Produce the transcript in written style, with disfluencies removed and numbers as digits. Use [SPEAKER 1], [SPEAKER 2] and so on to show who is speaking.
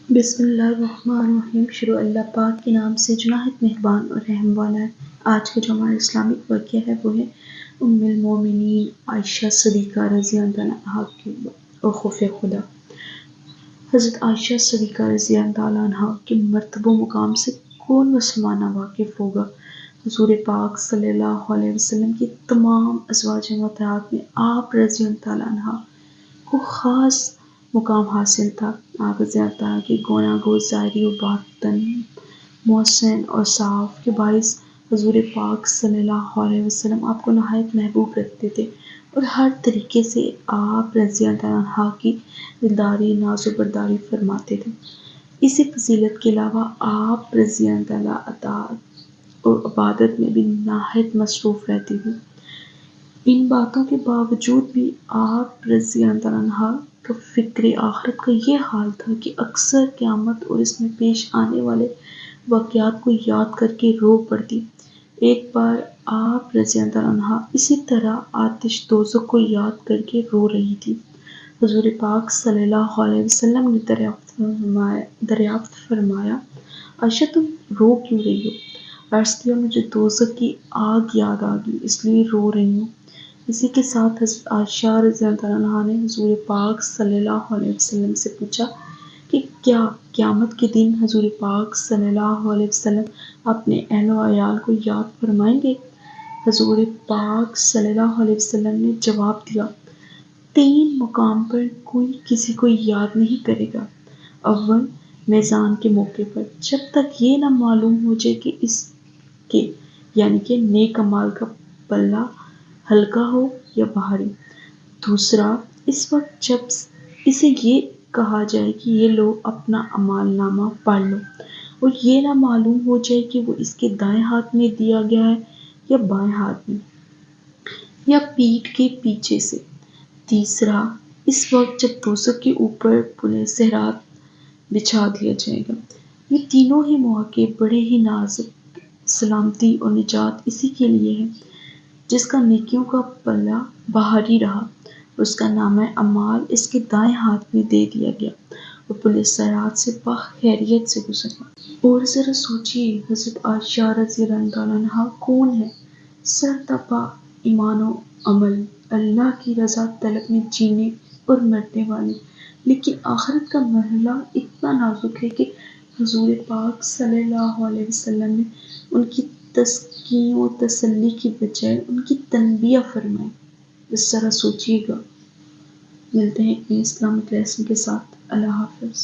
[SPEAKER 1] بسم اللہ الرحمن الرحیم۔ شروع اللہ پاک کے نام سے جو نہایت مہربان اور رحم والا ہے۔ آج کا جو ہمارا اسلامک واقعہ ہے وہ ہے ام المومنین عائشہ صدیقہ رضی اللہ عنہا کی اور خوف خدا۔ حضرت عائشہ صدیقہ رضی اللہ عنہا کے مرتبہ و مقام سے کون مسلمان نہ واقف ہوگا۔ حضور پاک صلی اللہ علیہ وسلم کی تمام ازواج مطہرات میں آپ رضی اللہ عنہا کو خاص مقام حاصل تھا۔ آپ رضی اللہ عنہ کے گویا گو ظاہری و باطن، محسن اور صاف کے باعث حضور پاک صلی اللہ علیہ وسلم آپ کو نہایت محبوب رکھتے تھے اور ہر طریقے سے آپ رضی اللہ عنہ کی دلداری ناز و برداری فرماتے تھے۔ اسی فضیلت کے علاوہ آپ رضی اللہ عنہ اطاعت اور عبادت میں بھی نہایت مصروف رہتے تھے۔ ان باتوں کے باوجود بھی آپ رضی اللہ عنہ کا فکر آخرت کا یہ حال تھا کہ اکثر قیامت اور اس میں پیش آنے والے واقعات کو یاد کر کے رو پڑتی۔ ایک بار آپ رضی اللہ عنہ اسی طرح آتش دوزخ کو یاد کر کے رو رہی تھی۔ حضور پاک صلی اللہ علیہ وسلم نے دریافت فرمایا، عائشہ تم رو کیوں رہی ہو؟ عرض کیا مجھے دوزخ کی آگ یاد آ گئی اس لیے رو رہی ہوں۔ اسی کے ساتھ حضرت عائشہ رضی اللہ عنہا نے حضور پاک صلی اللہ علیہ وسلم سے پوچھا کہ کیا قیامت کے دن حضور پاک صلی اللہ علیہ وسلم اپنے اہل و عیال کو یاد فرمائیں گے؟ حضور پاک صلی اللہ علیہ وسلم نے جواب دیا، 3 مقام پر کوئی کسی کو یاد نہیں کرے گا۔ اول، میزان کے موقع پر، جب تک یہ نہ معلوم ہو جائے کہ اس کے یعنی کہ نیک اعمال کا پلہ ہلکا ہو یا بھاری۔ دوسرا، اس وقت جب اسے یہ کہا جائے کہ یہ لو اپنا اعمال نامہ پڑھ لو اور یہ نہ معلوم ہو جائے کہ وہ اس کے دائیں ہاتھ میں دیا گیا ہے یا بائیں ہاتھ میں یا پیٹھ کے پیچھے سے۔ تیسرا، اس وقت جب دوزخ کے اوپر پلِ صراط بچھا دیا جائے گا۔ یہ تینوں ہی مواقع بڑے ہی نازک سلامتی اور نجات اسی کے لیے ہے جس کا نیکیوں کا پلہ بھاری رہا اور اس کا نامہ اعمال اس کے دائیں ہاتھ میں دے دیا گیا اور پلِ صراط سے بخیریت سے گزر گیا۔ اور ذرا سوچیے حضرت عائشہ رضی اللہ عنہا کون ہے؟ سرتاپا ایمان و عمل، اللہ کی رضا طلب میں جینے اور مرنے والے، لیکن آخرت کا مرحلہ اتنا نازک ہے کہ حضور پاک صلی اللہ علیہ وسلم نے ان کی تسکین و تسلی کی بجائے ان کی تنبیہ فرمائی۔ بس ذرا سوچیے گا۔ ملتے ہیں ایک نئے اسلامک لیسن کے ساتھ۔ اللہ حافظ۔